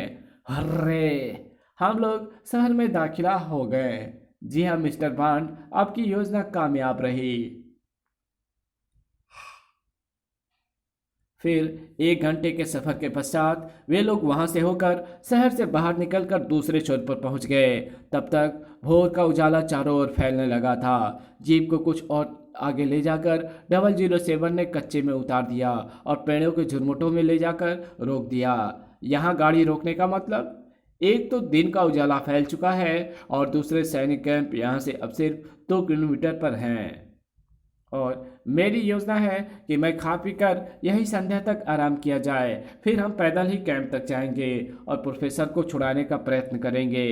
Speaker 1: हर्रे, हम लोग शहर में दाखिला हो गए। जी हाँ मिस्टर बांड, आपकी योजना कामयाब रही। फिर 1 घंटे के सफर के पश्चात वे लोग वहां से होकर शहर से बाहर निकलकर दूसरे छोर पर पहुंच गए। तब तक भोर का उजाला चारों ओर फैलने लगा था। जीप को कुछ और आगे ले जाकर 007 ने कच्चे में उतार दिया और पेड़ों के झुरमुटों में ले जाकर रोक दिया। यहाँ गाड़ी रोकने का मतलब, एक तो दिन का उजाला फैल चुका है, और दूसरे सैनिक कैंप यहाँ से अब सिर्फ 2 किलोमीटर पर हैं। और मेरी योजना है कि मैं खा पी कर यही संध्या तक आराम किया जाए, फिर हम पैदल ही कैंप तक जाएंगे और प्रोफेसर को छुड़ाने का प्रयत्न करेंगे।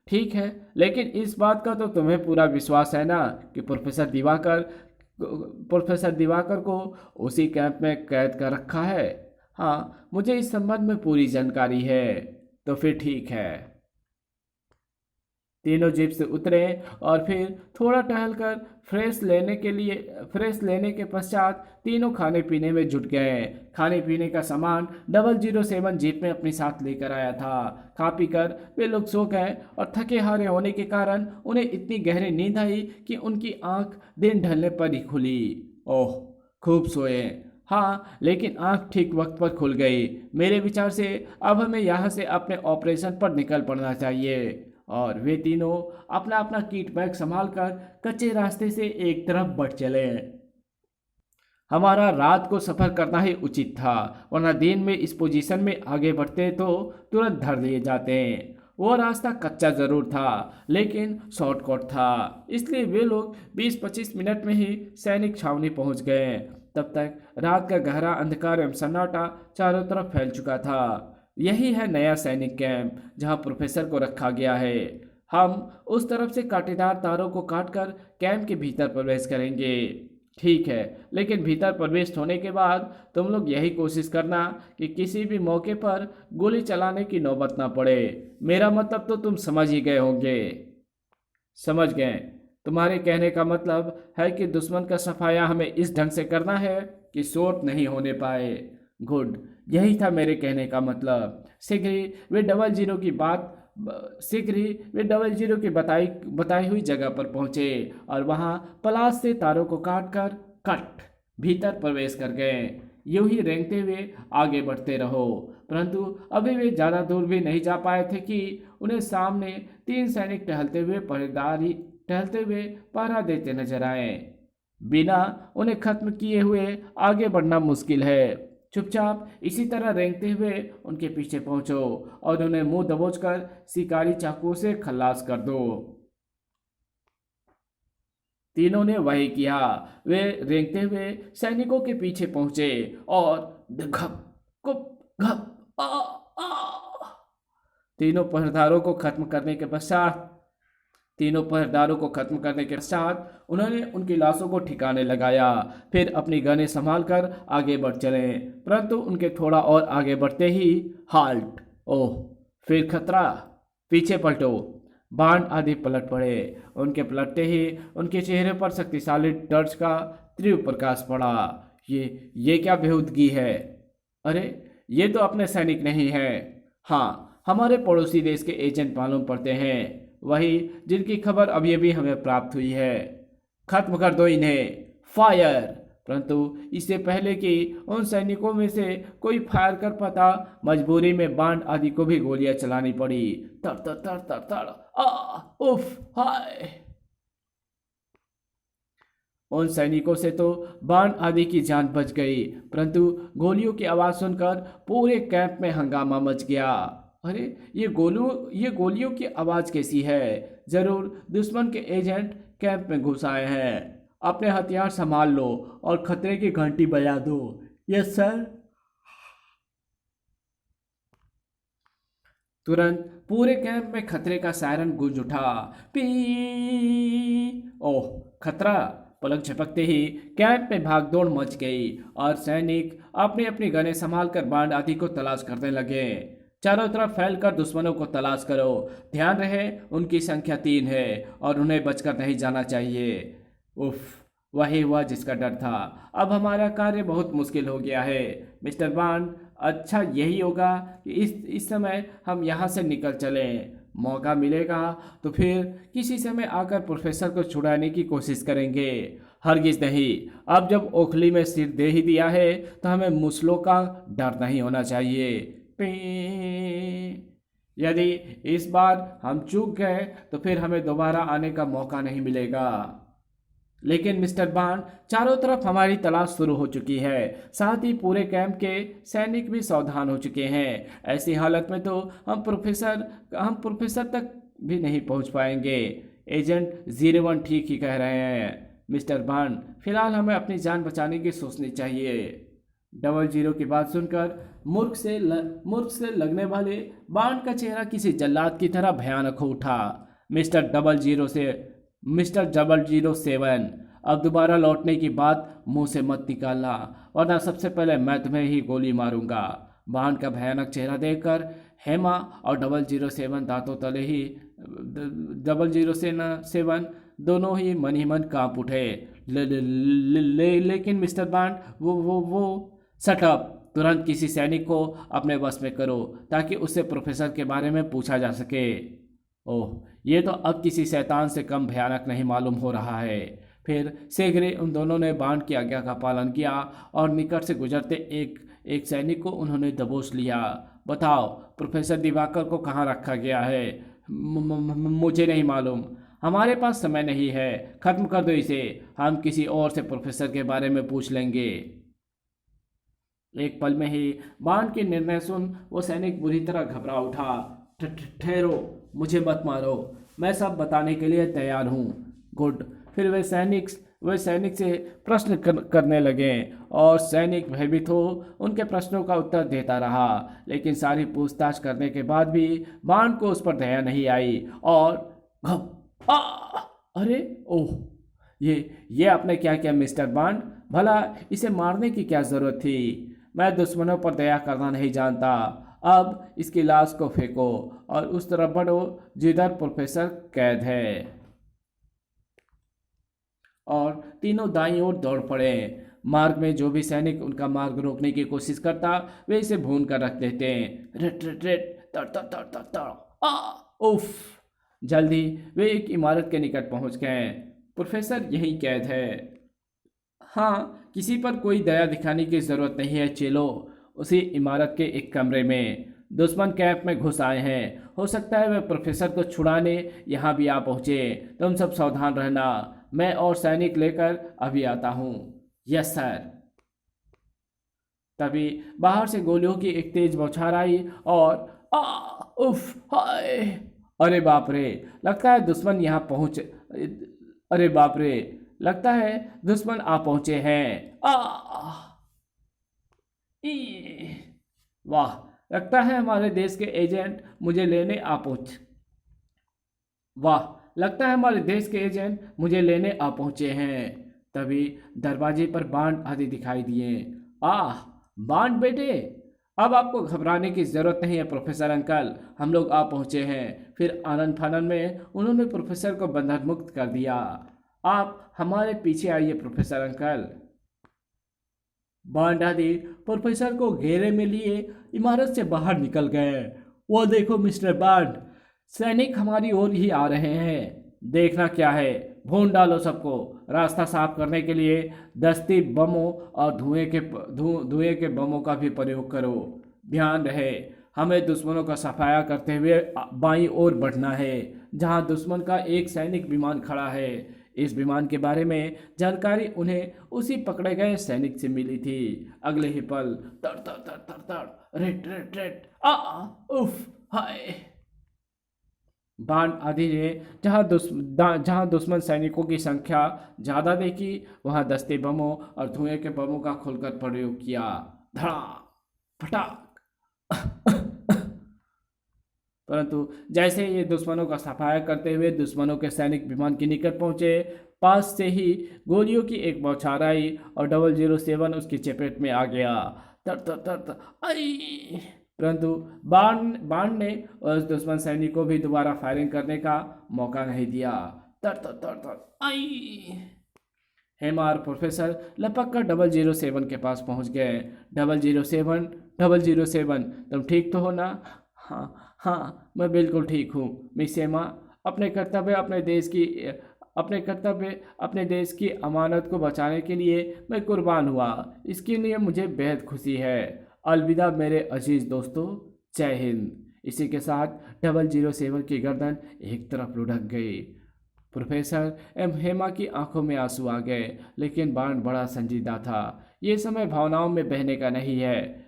Speaker 1: ठीक है, लेकिन इस बात का तो तुम्हें पूरा विश्वास है ना कि प्रोफेसर दिवाकर प्रोफेसर दिवाकर को उसी कैंप में कैद कर रखा है। हाँ, मुझे इस संबंध में पूरी जानकारी है। तो फिर ठीक है। तीनों जीप से उतरे और फिर थोड़ा टहलकर फ्रेश लेने के पश्चात तीनों खाने पीने में जुट गए। खाने पीने का सामान 007 जीप में अपने साथ लेकर आया था। खा पी कर वे लोग सो गए और थके हारे होने के कारण उन्हें इतनी गहरी नींद आई कि उनकी आंख दिन ढलने पर ही खुली। ओह, खूब सोए। हाँ, लेकिन आंख ठीक वक्त पर खुल गई। मेरे विचार से अब हमें यहाँ से अपने ऑपरेशन पर निकल पड़ना चाहिए। और वे तीनों अपना अपना किट बैग संभाल कर कच्चे रास्ते से एक तरफ बढ़ चले। हमारा रात को सफर करना ही उचित था, वरना दिन में इस पोजीशन में आगे बढ़ते तो तुरंत धर लिए जाते। वो रास्ता कच्चा जरूर था लेकिन शॉर्टकट था, इसलिए वे लोग 20-25 मिनट में ही सैनिक छावनी पहुंच गए। तब तक रात का गहरा अंधकार एवं सन्नाटा चारों तरफ फैल चुका था। यही है नया सैनिक कैंप जहां प्रोफेसर को रखा गया है। हम उस तरफ से कांटेदार तारों को काटकर कैंप के भीतर प्रवेश करेंगे। ठीक है, लेकिन भीतर प्रवेश होने के बाद तुम लोग यही कोशिश करना कि किसी भी मौके पर गोली चलाने की नौबत ना पड़े। मेरा मतलब तो तुम समझ ही गए होंगे। समझ गए। तुम्हारे कहने का मतलब है कि दुश्मन का सफाया हमें इस ढंग से करना है कि शोर नहीं होने पाए। गुड, यही था मेरे कहने का मतलब। शीघ्र ही वे 00 की बताई हुई जगह पर पहुंचे और वहां पलाश से तारों को काट कर भीतर प्रवेश कर गए। यूं ही रेंगते हुए आगे बढ़ते रहो, परंतु अभी वे ज्यादा दूर भी नहीं जा पाए थे कि उन्हें सामने 3 सैनिक टहलते हुए पहरा देते नजर आए। बिना उन्हें खत्म किए हुए आगे बढ़ना मुश्किल है। चुपचाप इसी तरह रेंगते हुए उनके पीछे पहुंचो और उन्हें मुंह दबोचकर शिकारी चाकू से खल्लास कर दो। तीनों ने वही किया। वे रेंगते हुए सैनिकों के पीछे पहुंचे और घप घप घप आ, आ। तीनों पहरेदारों को खत्म करने के पश्चात उन्होंने उनकी लाशों को ठिकाने लगाया। फिर अपनी गनें संभाल कर आगे बढ़ चले, परंतु उनके थोड़ा और आगे बढ़ते ही हाल्ट। ओह, फिर खतरा। पीछे पलटो। बाण आदि पलट पड़े। उनके पलटते ही उनके चेहरे पर शक्तिशाली टॉर्च का तीव्र प्रकाश पड़ा। ये क्या बेहूदगी है? अरे, ये तो अपने सैनिक नहीं है। हाँ, हमारे पड़ोसी देश के एजेंट मालूम पड़ते हैं, वही जिनकी खबर अभी अभी हमें प्राप्त हुई है। खत्म कर दो इन्हें। फायर! परंतु इससे पहले कि उन सैनिकों में से कोई फायर कर पाता, मजबूरी में बाण आदि को भी गोलियां चलानी पड़ी। तर तर तर तर तर आ उफ हाय! उन सैनिकों से तो बाण आदि की जान बच गई, परंतु गोलियों की आवाज सुनकर पूरे कैंप में हंगामा मच गया। अरे, ये गोलियों की आवाज कैसी है? जरूर दुश्मन के एजेंट कैंप में घुस आए हैं। अपने हथियार संभाल लो और खतरे की घंटी बजा दो। Yes sir. तुरंत पूरे कैंप में खतरे का सायरन गूंज उठा। पी! ओह, खतरा! पलक झपकते ही कैंप में भागदौड़ मच गई और सैनिक अपनी अपनी गनें संभालकर बाण आदि को तलाश करने लगे। चारों तरफ फैलकर दुश्मनों को तलाश करो। ध्यान रहे, उनकी संख्या 3 है और उन्हें बचकर नहीं जाना चाहिए। उफ, वही हुआ जिसका डर था। अब हमारा कार्य बहुत मुश्किल हो गया है मिस्टर बांड। अच्छा, यही होगा कि इस समय हम यहाँ से निकल चलें। मौका मिलेगा तो फिर किसी समय आकर प्रोफेसर को छुड़ाने की कोशिश करेंगे। हरगिज नहीं। अब जब ओखली में सिर दे ही दिया है तो हमें मूसलों का डर नहीं होना चाहिए। यदि इस बार हम चूक गए तो फिर हमें दोबारा आने का मौका नहीं मिलेगा। लेकिन मिस्टर बांड, चारों तरफ हमारी तलाश शुरू हो चुकी है, साथ ही पूरे कैंप के सैनिक भी सावधान हो चुके हैं। ऐसी हालत में तो हम प्रोफेसर तक भी नहीं पहुंच पाएंगे। एजेंट 01 ठीक ही कह रहे हैं मिस्टर बांड। फिलहाल हमें अपनी जान बचाने की सोचनी चाहिए। 00 की बात सुनकर मूर्ख से लगने वाले बांड का चेहरा किसी जल्लाद की तरह भयानक हो उठा। मिस्टर 007, अब दोबारा लौटने की बात मुंह से मत निकालना, वरना सबसे पहले मैं तुम्हें ही गोली मारूंगा। बाण का भयानक चेहरा देखकर हेमा और 007 दांतों तले ही 007 दोनों ही मन ही मन कांप उठे। लेकिन मिस्टर बांड, वो सटअप, तुरंत किसी सैनिक को अपने बस में करो ताकि उससे प्रोफेसर के बारे में पूछा जा सके। ओह, ये तो अब किसी शैतान से कम भयानक नहीं मालूम हो रहा है। फिर शीघ्र उन दोनों ने बांड की आज्ञा का पालन किया और निकट से गुजरते एक सैनिक को उन्होंने दबोच लिया। बताओ, प्रोफेसर दिवाकर को कहाँ रखा गया है? मुझे नहीं मालूम, हमारे पास समय नहीं है, खत्म कर दो इसे, हम किसी और से प्रोफेसर के बारे में पूछ लेंगे। एक पल में ही बांड के निर्णय सुन वो सैनिक बुरी तरह घबरा उठा। ठहरो, मुझे मत मारो, मैं सब बताने के लिए तैयार हूँ। गुड। फिर वे सैनिक से प्रश्न करने लगे और सैनिक भयभीत हो उनके प्रश्नों का उत्तर देता रहा, लेकिन सारी पूछताछ करने के बाद भी बांड को उस पर दया नहीं आई और अरे ओह, ये आपने क्या किया मिस्टर बांड? भला इसे मारने की क्या जरूरत थी? मैं दुश्मनों पर दया करना नहीं जानता। अब इसकी लाश को फेंको और उस तरफ बढ़ो जिधर प्रोफेसर कैद है। और तीनों दाईं ओर दौड़ पड़े। मार्ग में जो भी सैनिक उनका मार्ग रोकने की कोशिश करता वे इसे भून कर रख देते। रेट रेट रेट, तड़ तड़ तड़ तड़ तड़, उफ। जल्दी वे एक इमारत के निकट पहुंच गए। प्रोफेसर यहीं कैद है। हाँ, किसी पर कोई दया दिखाने की जरूरत नहीं है चेलो। उसी इमारत के एक कमरे में दुश्मन कैंप में घुस आए हैं। हो सकता है वे प्रोफेसर को छुड़ाने यहाँ भी आ पहुँचे। तुम सब सावधान रहना, मैं और सैनिक लेकर अभी आता हूँ। Yes sir. तभी बाहर से गोलियों की एक तेज बौछार आई और उफ, हाय, अरे बाप रे, लगता है दुश्मन यहाँ पहुँच अरे बाप रे, लगता है दुश्मन आ पहुँचे हैं। वाह, लगता है हमारे देश के एजेंट मुझे लेने आ पहुँच वाह, लगता है हमारे देश के एजेंट मुझे लेने आ पहुँचे हैं। तभी दरवाजे पर बांड आदि दिखाई दिए। बांड बेटे, अब आपको घबराने की ज़रूरत नहीं है प्रोफेसर अंकल, हम लोग आ पहुँचे हैं। फिर आनन फानन में उन्होंने प्रोफेसर को बंधन मुक्त कर दिया। आप हमारे पीछे आइए प्रोफेसर अंकल। बांड आदि प्रोफेसर को घेरे में लिए इमारत से बाहर निकल गए। वो देखो मिस्टर बांड, सैनिक हमारी ओर ही आ रहे हैं। देखना क्या है, भून डालो सबको। रास्ता साफ करने के लिए दस्ती बमों और धुएं के बमों का भी प्रयोग करो। ध्यान रहे, हमें दुश्मनों का सफाया करते हुए बाईं ओर बढ़ना है, जहां दुश्मन का एक सैनिक विमान खड़ा है। इस विमान के बारे में जानकारी उन्हें उसी पकड़े गए सैनिक से मिली थी। अगले ही पल तर तर तर तर तर, रेट रेट रेट, उफ, हाय। बाण आदि ने जहां दुश्मन सैनिकों की संख्या ज़्यादा देखी, वहां दस्ते बमों और धुएं के बमों का खुलकर प्रयोग किया। धड़ा फटाक। परंतु जैसे ये दुश्मनों का सफाया करते हुए दुश्मनों के सैनिक विमान के निकट पहुंचे, पास से ही गोलियों की एक बौछार आई और 007 उसकी चपेट में आ गया। तर तर तर तर, आई। परंतु बाण ने उस दुश्मन सैनिक को भी दोबारा फायरिंग करने का मौका नहीं दिया। तर तर तर तर, आई। हेमा और प्रोफेसर लपक कर 007 के पास पहुंच गए। 007, तुम ठीक तो हो ना? हाँ, मैं बिल्कुल ठीक हूँ मिस हेमा। अपने कर्तव्य अपने देश की अमानत को बचाने के लिए मैं कुर्बान हुआ। इसके लिए मुझे बेहद खुशी है। अलविदा मेरे अजीज दोस्तों, जय हिंद। इसी के साथ 007 की गर्दन एक तरफ लुढ़क गई। प्रोफेसर एम हेमा की आंखों में आंसू आ गए, लेकिन बाण बड़ा संजीदा था। ये समय भावनाओं में बहने का नहीं है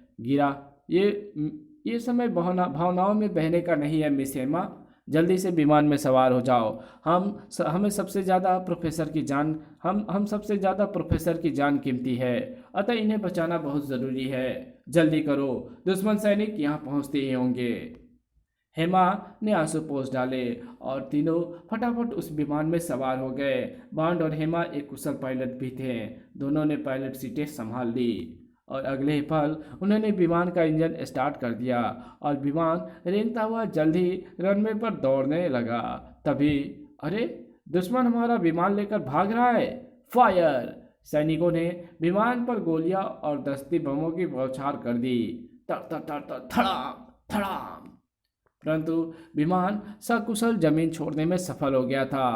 Speaker 1: ये समय भावनाओं में बहने का नहीं है मिस हेमा। जल्दी से विमान में सवार हो जाओ। हम सबसे ज़्यादा प्रोफेसर की जान कीमती है, अतः इन्हें बचाना बहुत ज़रूरी है। जल्दी करो, दुश्मन सैनिक यहाँ पहुँचते ही होंगे। हेमा ने आंसू पोंछ डाले और तीनों फटाफट उस विमान में सवार हो गए। बॉन्ड और हेमा एक कुशल पायलट भी थे। दोनों ने पायलट सीटें संभाल ली और अगले ही पल उन्होंने विमान का इंजन स्टार्ट कर दिया और विमान रेंगता हुआ जल्द ही रनवे पर दौड़ने लगा। तभी अरे, दुश्मन हमारा विमान लेकर भाग रहा है! फायर! सैनिकों ने विमान पर गोलियां और दस्ती बमों की बौछार कर दी। तर तर तर तर धड़ाम धड़ाम। परंतु विमान सकुशल जमीन छोड़ने में सफल हो गया था।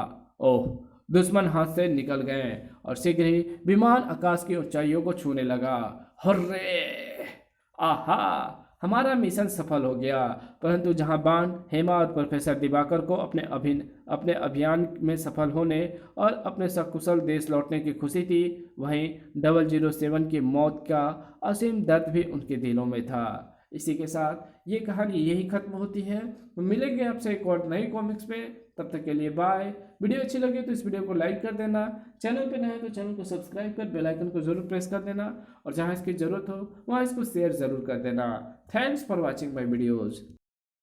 Speaker 1: ओह, दुश्मन हाथ से निकल गए और शीघ्र ही विमान आकाश की ऊंचाइयों को छूने लगा। हर्रे! आहा! हमारा मिशन सफल हो गया। परंतु जहां बाण, हेमा और प्रोफेसर दिवाकर को अपने अभियान में सफल होने और अपने सकुशल देश लौटने की खुशी थी, वहीं 007 की मौत का असीम दर्द भी उनके दिलों में था। इसी के साथ ये कहानी यही खत्म होती है। तो मिलेंगे आपसे एक और नई कॉमिक्स पे, तब तक के लिए बाय। वीडियो अच्छी लगे तो इस वीडियो को लाइक कर देना, चैनल पे नए हैं तो चैनल को सब्सक्राइब कर बेल आइकन को जरूर प्रेस कर देना और जहाँ इसकी ज़रूरत हो वहाँ इसको शेयर ज़रूर कर देना। Thanks for watching my videos.